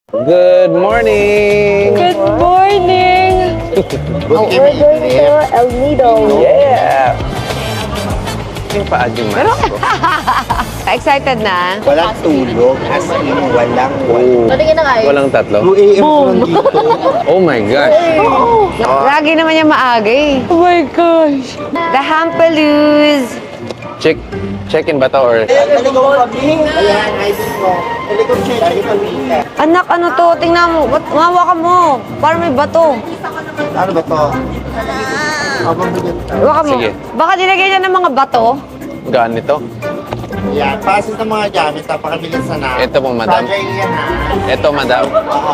Good morning! Good morning! We're going to El Nido. Yeah! Yung paad yung mask ko. Excited na? Walang tulog. As in, walang Patingin na kayo. Walang tatlo? 2 a.m. ko lang dito. Oh my gosh! Lagi naman niya maaga eh. Oh my gosh! The Hampaloos! Check-in ba to or... Talikong kami. Ayan, ID mo. Talikong check. Talikong check. Anak, ano to? Tingnan mo. Mahawakan mo. Parang may bato. Ano ba to? Habang bigat ka. Hawakan mo. Sige. Baka nilagay niya ng mga bato. Gaan nito? Ayan, pasis ng mga gamit. Napakabilis na. Ito po, madam. Fragile yan ha. Ito, madam. Oo.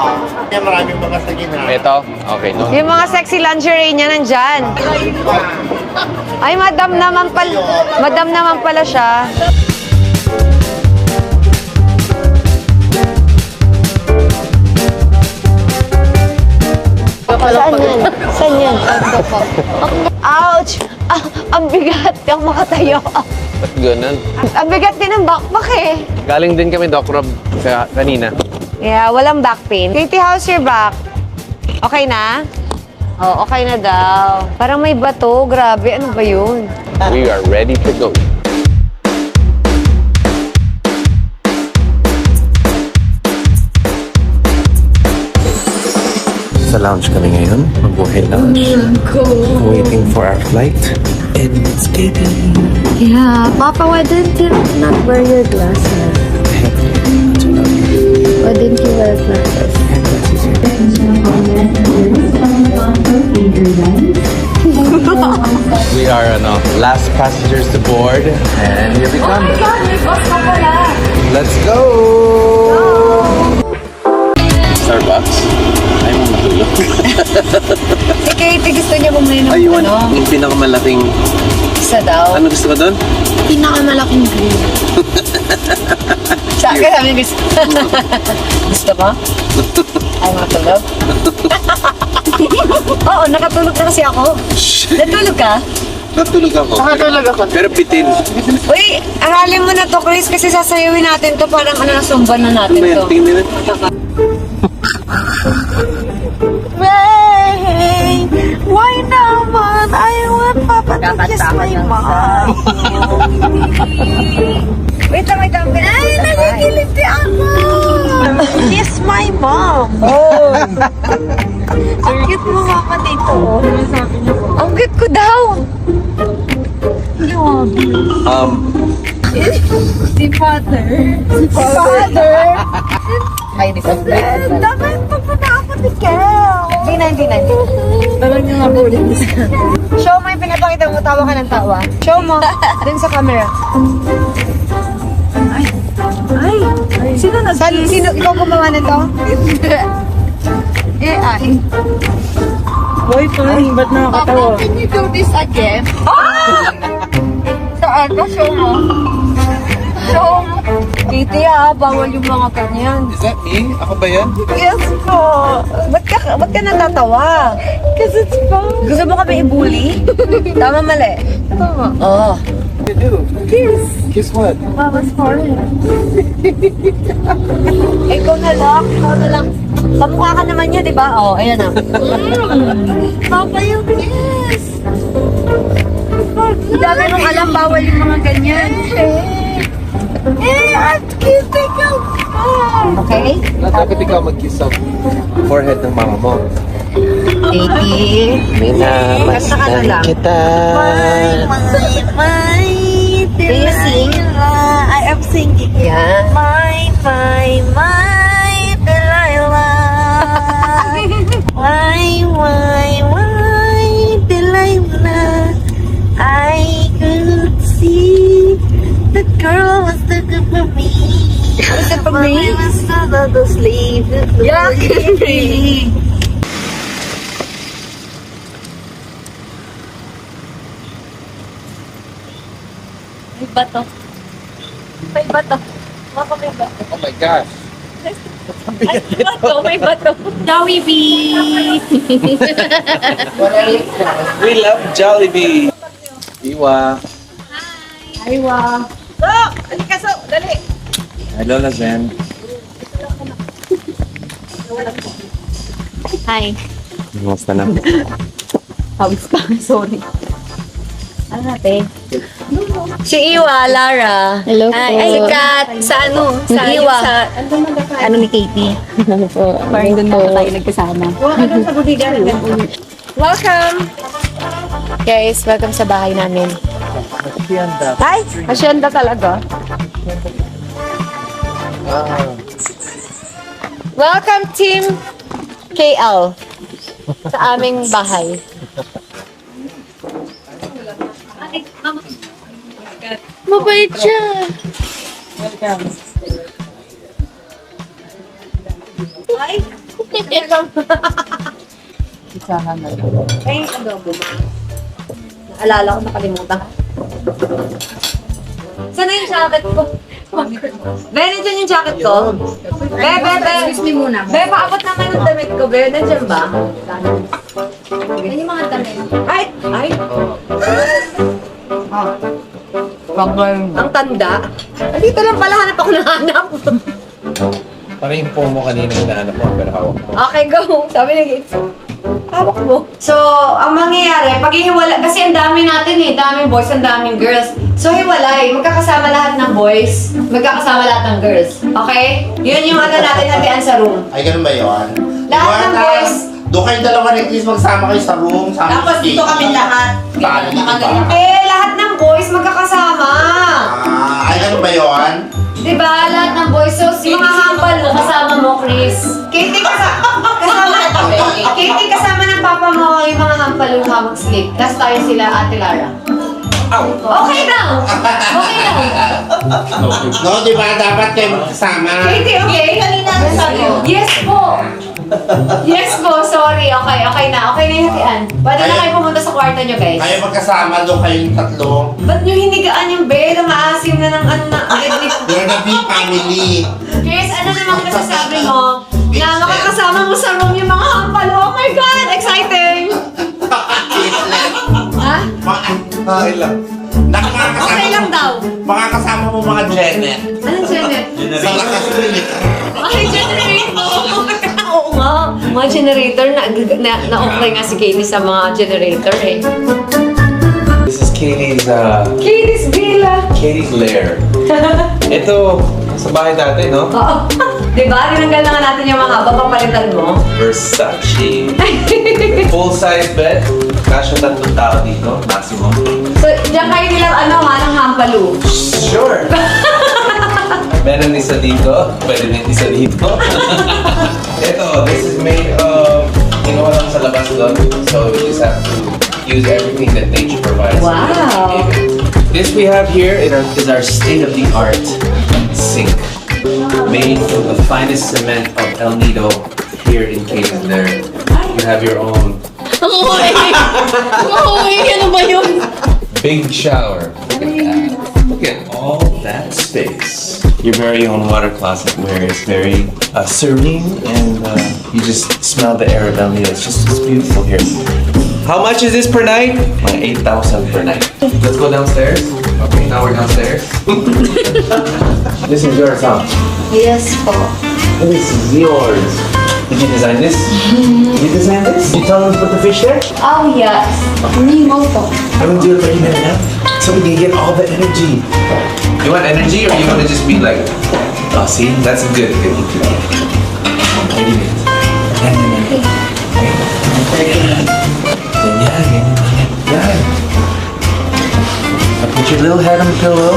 Yan, maraming mga sa gina. Ito? Okay, no? Yung mga sexy lingerie niya nandyan. Ay, madam naman pala. Madam naman pala siya. Saan yan? Saan yan? Ouch! Ah, ang bigat. Yung makatayo. Ba't ganun? Ang bigat din ng backpack eh. Galing din kami, Doc Rob, kanina. Yeah, walang back pain. Katie, how's your back? Okay na? Oh, okay na daw. Parang may bato. Grabe, ano ba yun? We are ready to go. Sa lounge kami ngayon. Magbuhay lounge. Waiting for our flight. And it's baby. Yeah, Papa, why didn't you not wear your glasses? Why didn't you wear glasses? We are last passengers to board. And here we come. Let's go! Starbucks. Ay, mo matulog. Si Katie, gusto niya bumili ng Ayun, yung pinakamalaking... isa daw. Ano gusto ko doon? Pinakamalaking green. Sa akin, sabi gusto. Gusto mo? Ay, matulog? Oo, nakatulog na kasi ako. Natulog ka? Natulog ako. Nakatulog ako. Pero bitin. Uy, aralin mo na to, Chris, kasi sasayawin natin to. Parang nasumban na natin Ano yan? to. Tingnan natin. Ray! Why naman? I want Papa to kiss my mom. Wait lang. Ay, nagigiliti ako! Kiss my mom. Oh, Ang cute mo, Papa, dito. ang cute ko daw. Si Father. Ay, di ba? Dapat pagpunta ako ni Kel. Hindi na. Parang yung nabulin Show mo yung pinapakita mo, tawa ka ng tawa. Show mo, dun sa camera. Ay, sino Sino, ikaw gumawa nito? AI. Boy, fine, ba't Papa, can you do this again? Saan ka? Show mo. Show mo. Katie bawal yung mga kanyan. Is that me? Ako ba yan? Yes po. Ba't ka natatawa? Because it's fun. Gusto mo kami i-bully? Tama, mali. Tama. Oo. You do. Kiss. Kiss what? Mama's forehead. Ikaw na lang. Kamukha ka naman niya, di ba? Oo, ayan na. Papa, you kiss. Dami mong alam, bawal yung mga ganyan. I'm kissing you. Okay? Dapat ikaw mag-kiss sa forehead ng mama mo. Katie. Minamasdan Kanta ka na lang. kita. My, Do you sing? I am singing. Yeah. My, Delilah. Delilah. I could see the girl was looking for me. Looking for me? I was still on the sleeve. Yeah, Katie. May bato. May bato. Mama, may bato. Oh my gosh. Ay, may bato. Jollibee! We love Jollibee. Iwa. Aywa. Halika, dali. Hello, Lazen. Hi. Kumusta na? Pawis pa. Sorry. Ano natin? Si Iwa, Lara. Hello po. Si Kat, sa ano? Sa Iwa. Ano ni Katie? Ano po? Parang doon na tayo nagkasama. Welcome! Guys, welcome sa bahay namin. Ay! Asyenda talaga. Welcome, Team KL, sa aming bahay. Mabait siya. Ay! Ay, adobo mo. Naalala ko, nakalimutan ko. Saan na yung jacket ko? Be, nandiyan yung jacket ko? Be. Excuse me muna. Be, paabot naman yung damit ko, Be. Nandiyan ba? Ano yung mga damit? Ay! Ang tanda. Dito lang pala, hanap ako ng hanap. Parang yung phone mo kanina hinahanap mo, pero hawak mo. Okay, go. Sabi ni Gates. Hawak mo. So, ang mangyayari, pag hiwala, kasi ang dami natin eh, daming boys, ang daming girls. So, hiwalay. Magkakasama lahat ng boys, magkakasama lahat ng girls. Okay? Yun yung ano natin hatian sa room. Ay, ganun ba yun? Lahat ng boys. Doon kayong dalawa ni Chris magsama kayo sa room. Tapos dito kami lahat. Paano dito ba? Lahat ng boys magkakasama. Ay, ganun ba yun? Diba? Lahat ng boys. So, si mga hampal mo, kasama mo, Chris. Katie, Katie, kasama ng papa mo yung mga hampal mo mag-sleep. Tapos tayo sila, Ate Lara. Okay lang. Okay lang. No, di ba? Dapat kayo magkasama. Katie, okay? Kanina ano sabi mo? Yes po. Yes po, sorry. Okay na yung hatian. Pwede na kayo pumunta sa kwarto nyo, guys. Kayo magkasama, doon kayong tatlo. Ba't nyo hinigaan yung bed? Ang maasim na ng ano na. You're the big family. Chris, ano naman nasasabi mo? Na makakasama mo sa room yung mga hampal. Oh my God! Exciting! Ha? Okay lang. Okay lang daw. Makakasama mo mga Janet. Anong Janet? Sa lakas ulit. Ay, generator! Oo nga. Mga generator, na-okay nga si Katie sa mga generator eh. This is Katie's, Katie's Villa! Katie's lair. Ito, sa bahay dati, no? Oo. Diba? Rinanggal na nga natin yung mga papapalitan mo. Versace. Full-size bed. Kasya 3 tao dito, maximum. So, diyan kayo nilang ng hampalu. Sure. Meron isa dito, pwede din isa dito. Ito, this is made of, kinuha lang sa labas doon. So, we just have to use everything that nature provides. Wow. This we have here is our state-of-the-art sink. Made from the finest cement of El Nido here in Katie's Lair. You have your own Ano ba yun? big shower. Look at that. Look at all that space. Your very own water closet where it's very serene and you just smell the air of El Nido. It's beautiful here. How much is this per night? Like 8,000 per night. Let's go downstairs. Okay, now we're downstairs. This is yours, huh? Yes po. This is yours. Did you design this? You designed this? You tell them to put the fish there? Oh, yes. Nemo po. I'm gonna do it for you now. So we can get all the energy. You want energy or you want to just be like, oh, see, that's good. Wait a minute. Yan. Now put your little head on the pillow.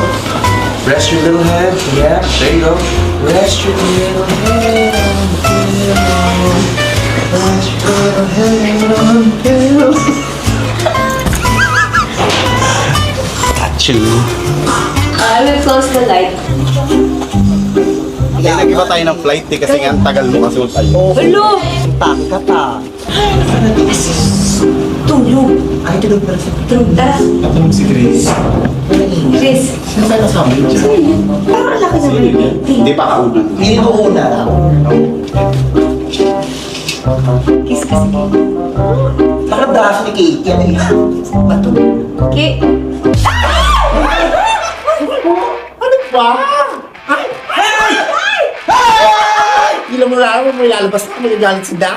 Rest your little head. Yeah, there you go. Rest your little head on the pillow. Rest your little head on the pillow. Achoo. I will close the light. Kasi nag-iba tayo ng flight eh, kasi nga ang tagal mo kasi tayo. Hello! Taka ta. Tulog. Ay, tulog para sa tulog. Tara. Natulog si Grace. Chris. Saan na sa amin dyan? Parang ang laki naman. Hindi pa kauna. Hindi mo una. Kiss kasi. Nakadaas ni Kate yan eh. Bato. Okay. Ano ba? Ay! Ay! Ay! Ilang mo wala naman may lalabas na magagalit si Dad.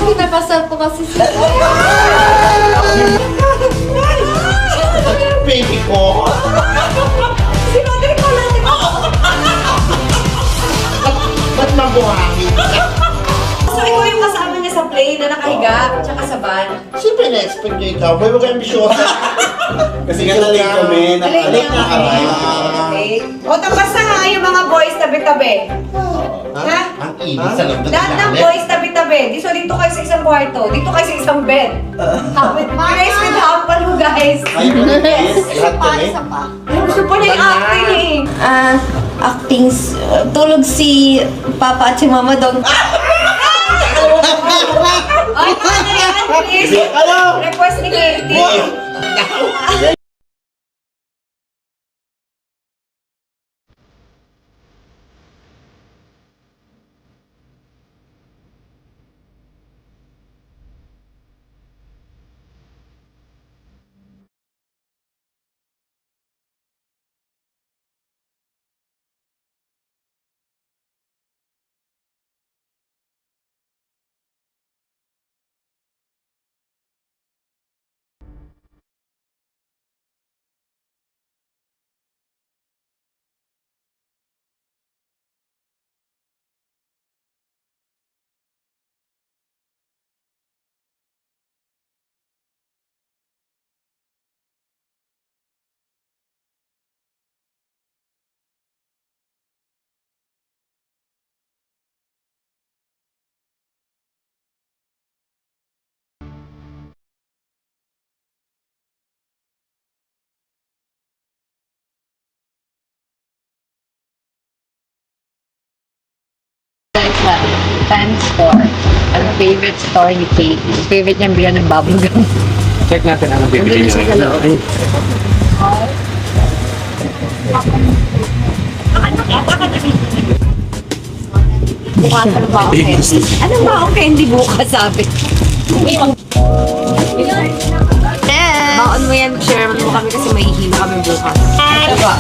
Pinapasal po kasi siya. Baby ko. Sinodri ko lang. Ba't mabuhangin? So, ikaw yung kasama niya sa plane na nakahiga, tsaka sa van. Siyempre na-expect niyo ikaw. May mga ambisyosa. Kasi nga late kami, Alay na arrive. Okay. O, tapos na nga yung mga boys tabi-tabi. Ha? Ang init sa loob ng Lahat ng ilalim. boys tabi-tabi. Dito kayo sa isang kwarto. Dito kayo sa isang bed. Guys, with hampal mo, guys. Ay, lahat kami. Ay, gusto po niya yung acting eh. Acting, tulog si Papa at si Mama doon. Ay, ano yan, please? Ano? Request ni Katie. Fan store. Ang favorite store ni Kate. Favorite niyang bilan ng bubblegum. Check natin ang bibili niya. Ay, Bukas ano ba ako candy? Ano ba ako candy bukas sabi? Baon mo yan, share mo kami kasi may hihilo kami bukas. Ito ba?